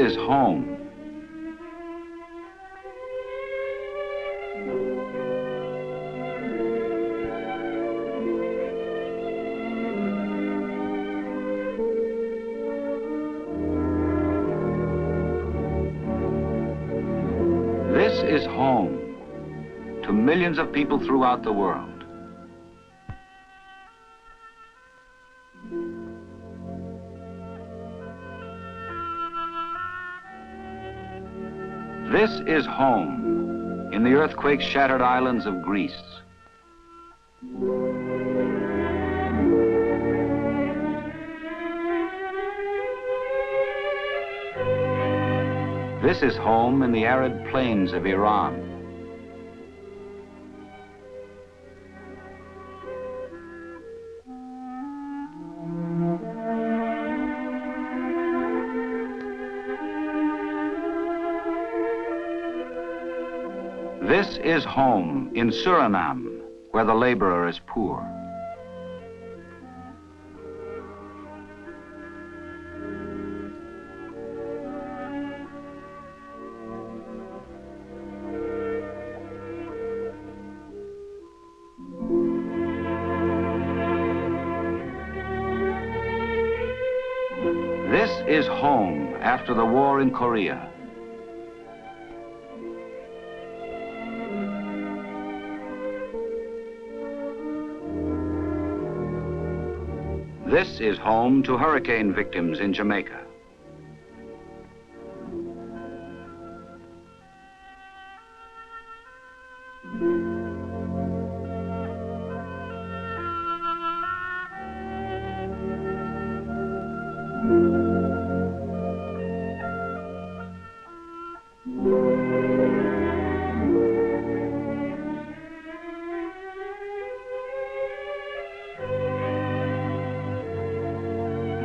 is home. This is home to millions of people throughout the world. This is home in the earthquake-shattered islands of Greece. This is home in the arid plains of Iran. This is home in Suriname, where the laborer is poor. This is home after the war in Korea. This is home to hurricane victims in Jamaica.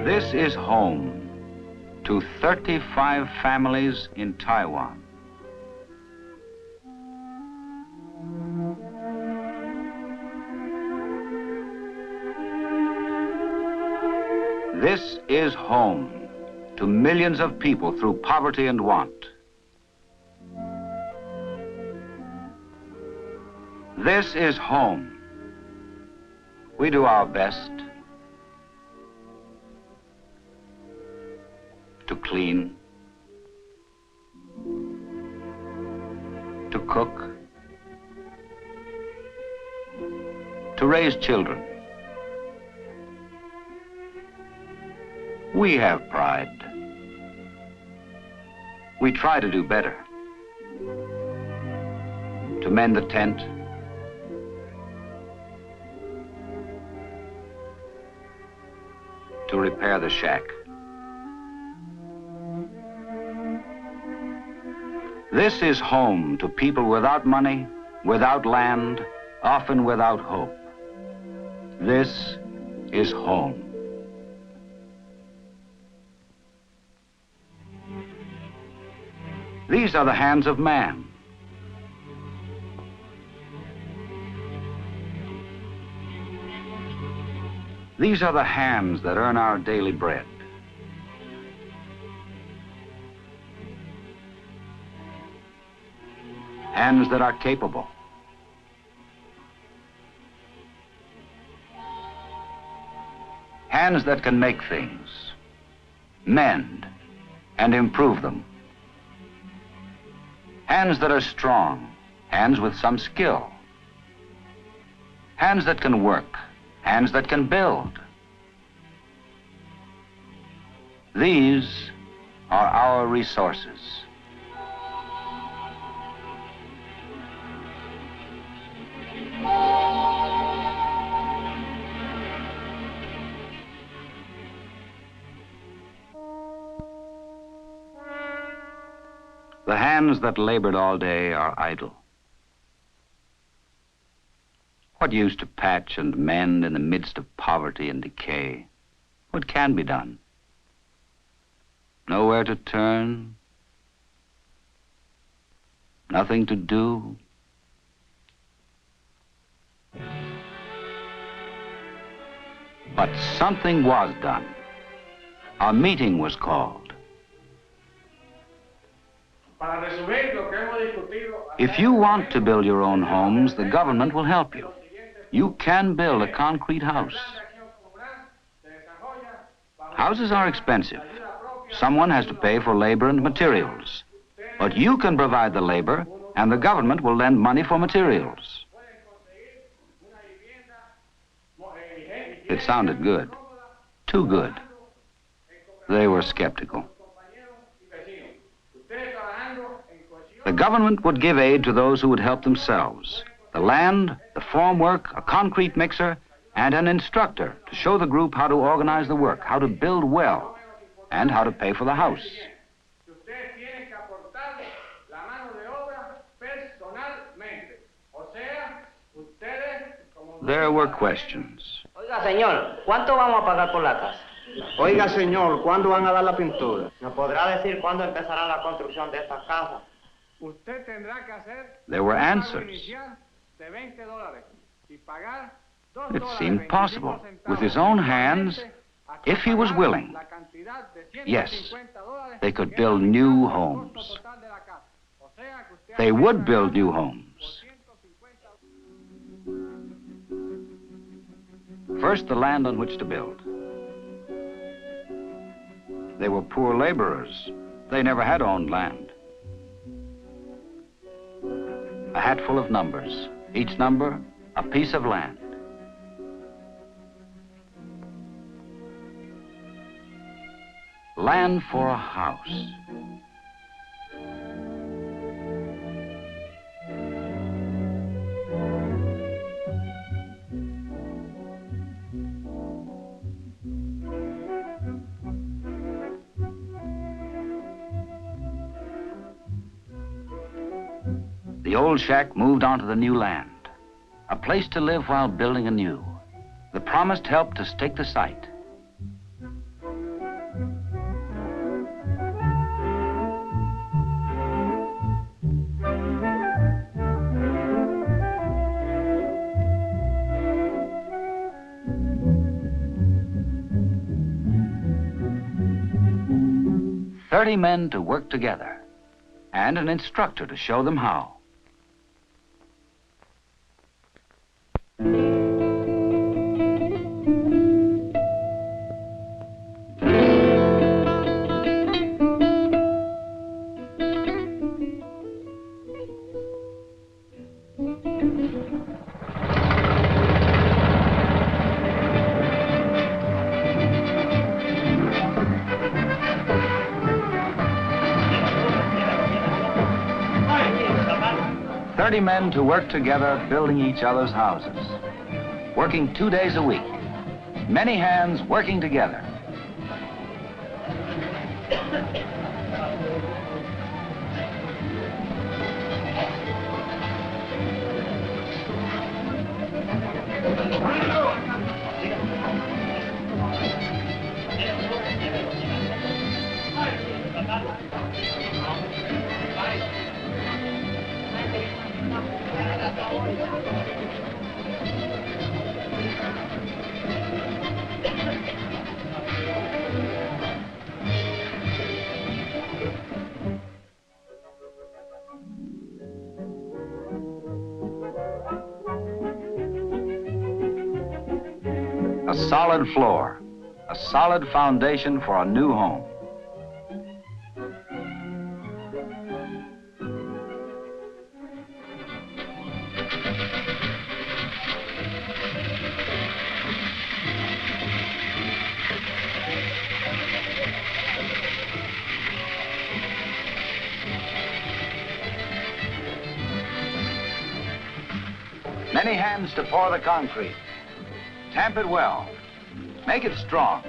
This is home to 35 families in Taiwan. This is home to millions of people through poverty and want. This is home. We do our best to clean, to cook, to raise children. We have pride. We try to do better. To mend the tent, to repair the shack. This is home to people without money, without land, often without hope. This is home. These are the hands of man. These are the hands that earn our daily bread. Hands that are capable. Hands that can make things, mend, and improve them. Hands that are strong, hands with some skill. Hands that can work, hands that can build. These are our resources. The hands that labored all day are idle. What use to patch and mend in the midst of poverty and decay? What can be done? Nowhere to turn, nothing to do. But something was done. A meeting was called. If you want to build your own homes, the government will help you. You can build a concrete house. Houses are expensive. Someone has to pay for labor and materials. But you can provide the labor, and the government will lend money for materials. It sounded good. Too good. They were skeptical. The government would give aid to those who would help themselves. The land, the formwork, a concrete mixer, and an instructor to show the group how to organize the work, how to build well, and how to pay for the house. There were questions. Oiga, señor, ¿cuánto vamos a pagar por la casa? Oiga, señor, ¿cuándo van a dar la pintura? ¿Nos podrá decir cuándo empezará la construcción de esta casa? There were answers. It seemed possible. With his own hands, if he was willing, yes, they could build new homes. They would build new homes. First, the land on which to build. They were poor laborers. They never had owned land. A hatful of numbers. Each number, a piece of land. Land for a house. The old shack moved onto the new land, a place to live while building anew. The promised help to stake the site. "30 men to work together, and an instructor to show them how." 30 men to work together, building each other's houses. Working 2 days a week. Many hands working together. A solid floor, a solid foundation for a new home. Many hands to pour the concrete. Tamp it well. Make it strong.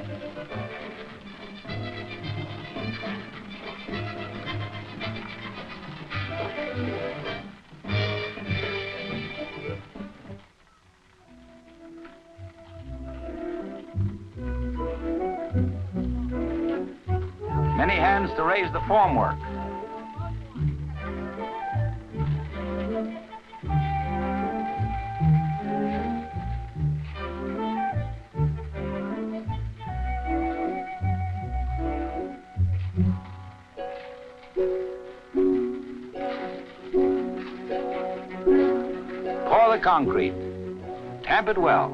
Many hands to raise the formwork. concrete. Tamp it well.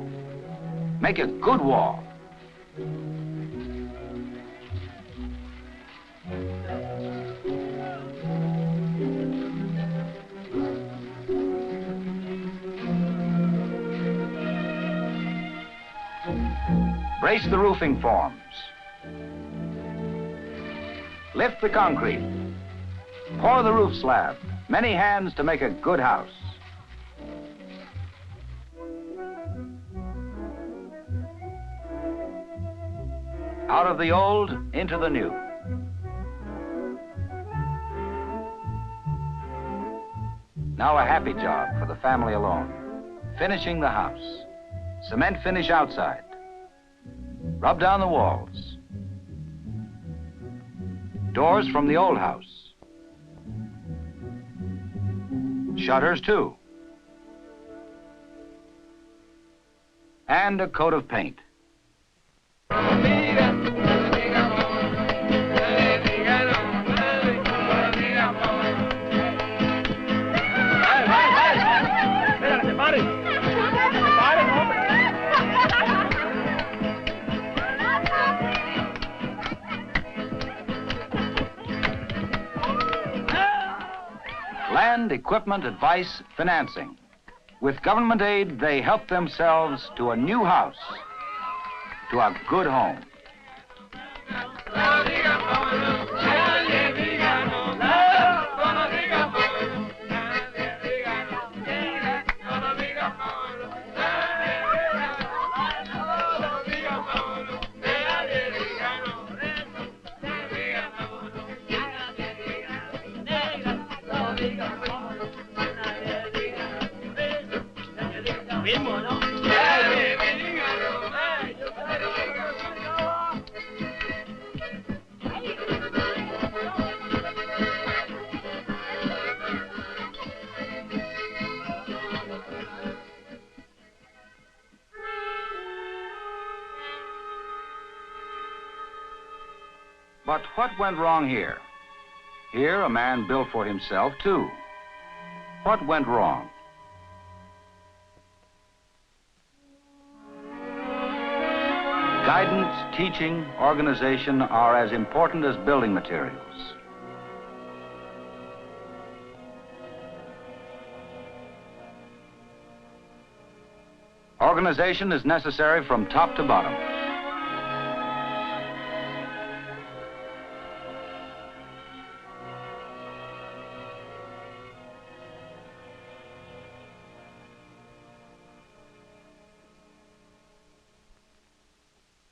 Make a good wall. Brace the roofing forms. Lift the concrete. Pour the roof slab. Many hands to make a good house. Out of the old, into the new. Now a happy job for the family alone. Finishing the house. Cement finish outside. Rub down the walls. Doors from the old house. Shutters too. And a coat of paint. Land, equipment, advice, financing. With government aid, they help themselves to a new house, to a good home. But what went wrong here? Here, a man built for himself, too. What went wrong? Guidance, teaching, organization are as important as building materials. Organization is necessary from top to bottom.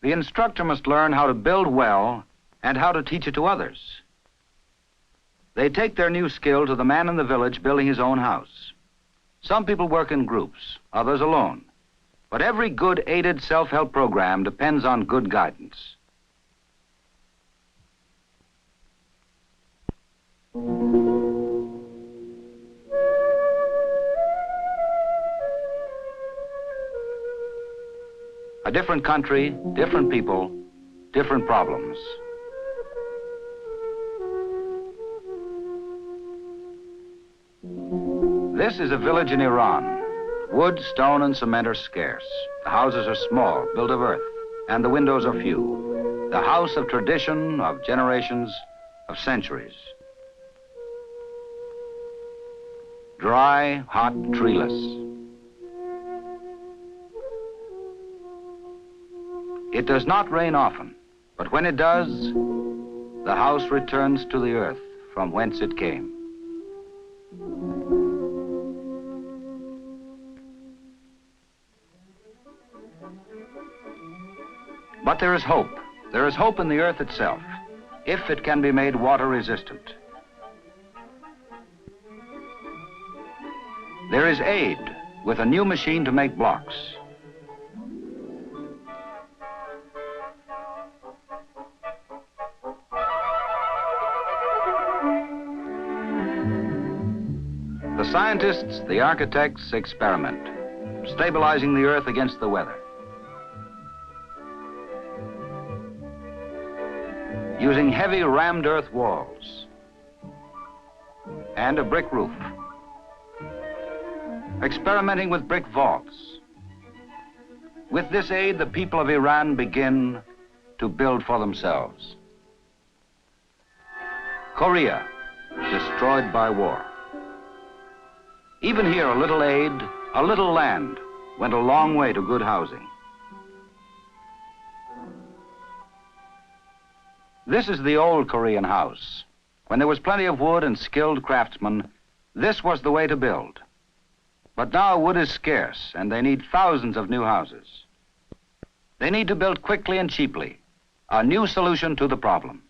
The instructor must learn how to build well and how to teach it to others. They take their new skill to the man in the village building his own house. Some people work in groups, others alone. But every good aided self-help program depends on good guidance. A different country, different people, different problems. This is a village in Iran. Wood, stone, and cement are scarce. The houses are small, built of earth, and the windows are few. The house of tradition, of generations, of centuries. Dry, hot, treeless. It does not rain often, but when it does, the house returns to the earth from whence it came. But there is hope. There is hope in the earth itself, if it can be made water resistant. There is aid with a new machine to make blocks. The scientists, the architects experiment, stabilizing the earth against the weather. Using heavy rammed earth walls and a brick roof. experimenting with brick vaults. With this aid, the people of Iran begin to build for themselves. Korea, destroyed by war. Even here, a little aid, a little land, went a long way to good housing. This is the old Korean house. When there was plenty of wood and skilled craftsmen, this was the way to build. But now wood is scarce, and they need thousands of new houses. They need to build quickly and cheaply, a new solution to the problem.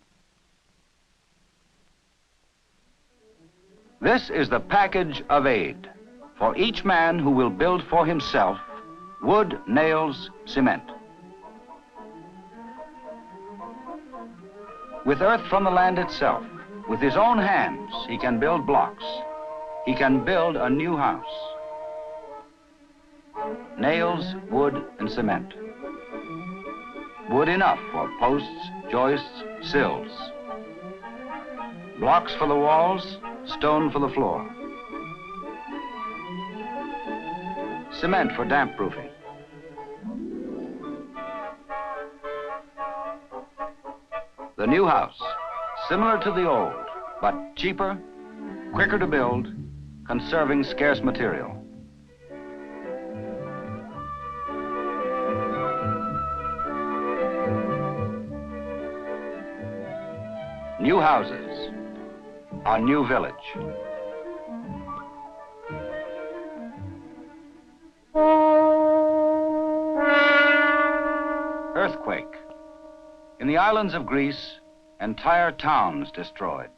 This is the package of aid for each man who will build for himself: wood, nails, cement. With earth from the land itself, with his own hands, he can build blocks. He can build a new house. Nails, wood, and cement. Wood enough for posts, joists, sills. Blocks for the walls, stone for the floor. Cement for damp proofing. The new house, similar to the old, but cheaper, quicker to build, conserving scarce material. New houses, a new village. Earthquake. In the islands of Greece, entire towns destroyed.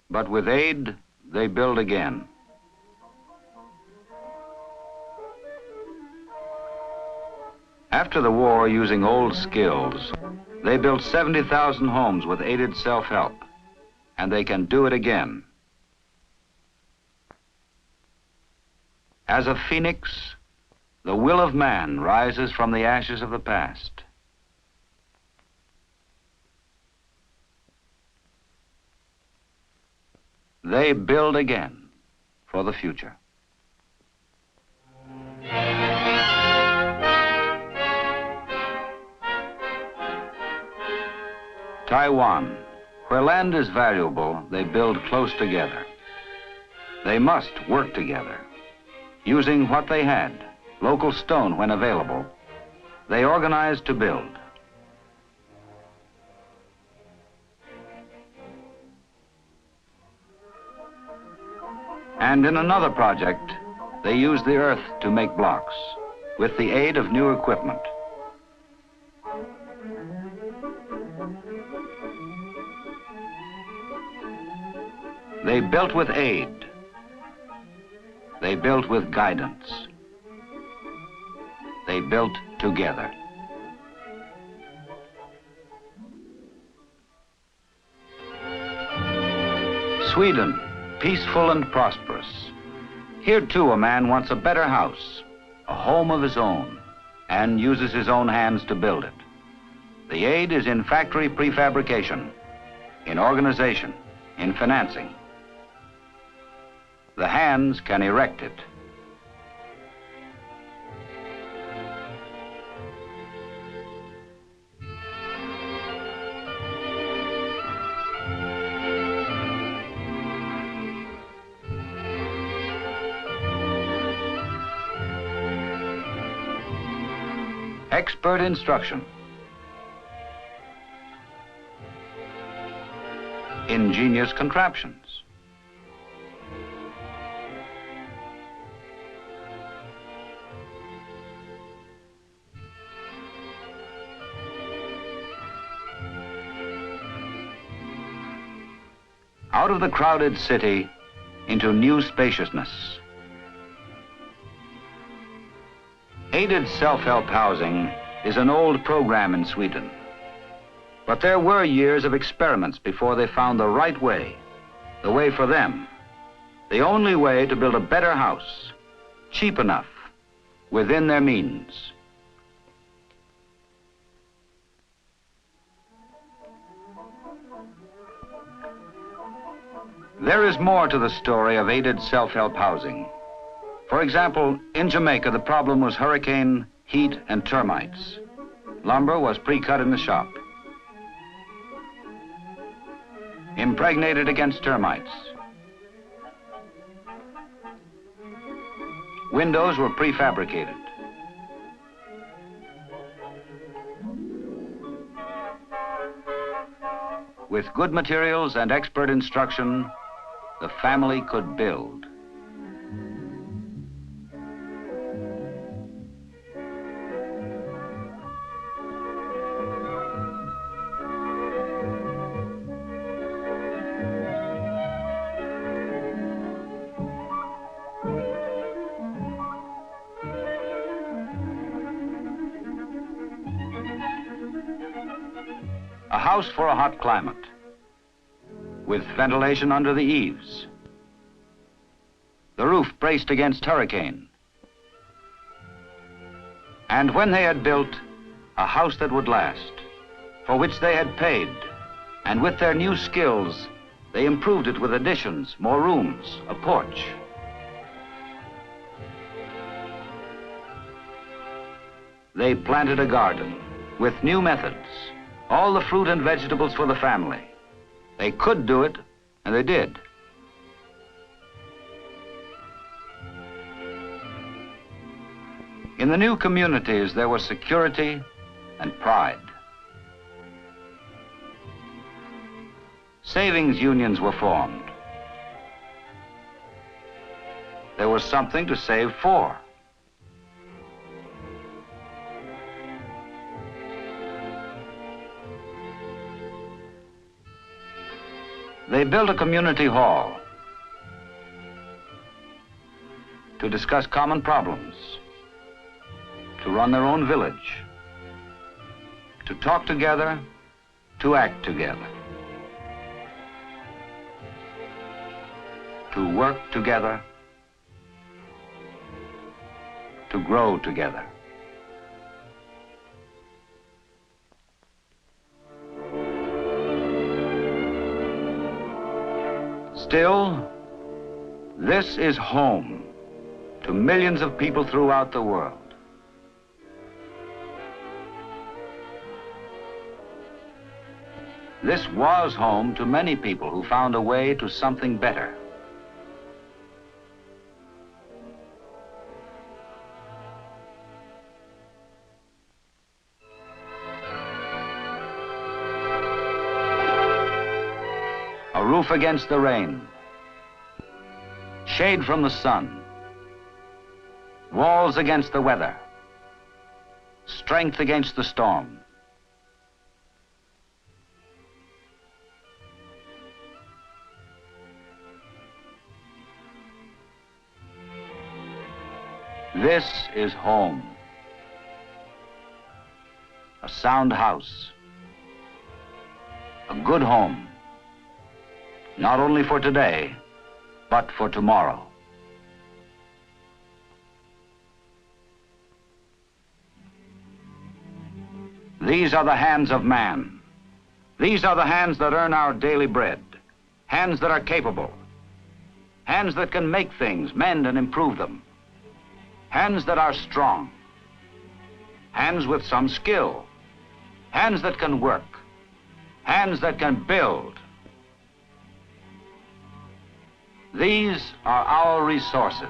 But with aid, they build again. After the war, using old skills, they built 70,000 homes with aided self-help, and they can do it again. As a phoenix, the will of man rises from the ashes of the past. They build again for the future. Taiwan, where land is valuable, they build close together. They must work together. Using what they had, local stone when available, they organized to build. And in another project, they used the earth to make blocks with the aid of new equipment. They built with aid. They built with guidance. They built together. Sweden, peaceful and prosperous. Here too a man wants a better house, a home of his own, and uses his own hands to build it. The aid is in factory prefabrication, in organization, in financing. The hands can erect it. Expert instruction. Ingenious contraptions. Out of the crowded city into new spaciousness. Aided self-help housing is an old program in Sweden. But there were years of experiments before they found the right way, the way for them, the only way to build a better house, cheap enough, within their means. There is more to the story of aided self-help housing. For example, in Jamaica, the problem was hurricane, heat, and termites. Lumber was pre-cut in the shop, impregnated against termites. Windows were prefabricated. With good materials and expert instruction, the family could build. A house for a hot climate, with ventilation under the eaves, the roof braced against hurricane. And when they had built a house that would last, for which they had paid, and with their new skills, they improved it with additions, more rooms, a porch. They planted a garden with new methods, all the fruit and vegetables for the family. They could do it, and they did. In the new communities, there was security and pride. Savings unions were formed. There was something to save for. They built a community hall to discuss common problems, to run their own village, to talk together, to act together, to work together, to grow together. Still, this is home to millions of people throughout the world. This was home to many people who found a way to something better. A roof against the rain, shade from the sun, walls against the weather, strength against the storm. This is home. A sound house. A good home. Not only for today, but for tomorrow. These are the hands of man. These are the hands that earn our daily bread. Hands that are capable. Hands that can make things, mend and improve them. Hands that are strong. Hands with some skill. Hands that can work. Hands that can build. These are our resources.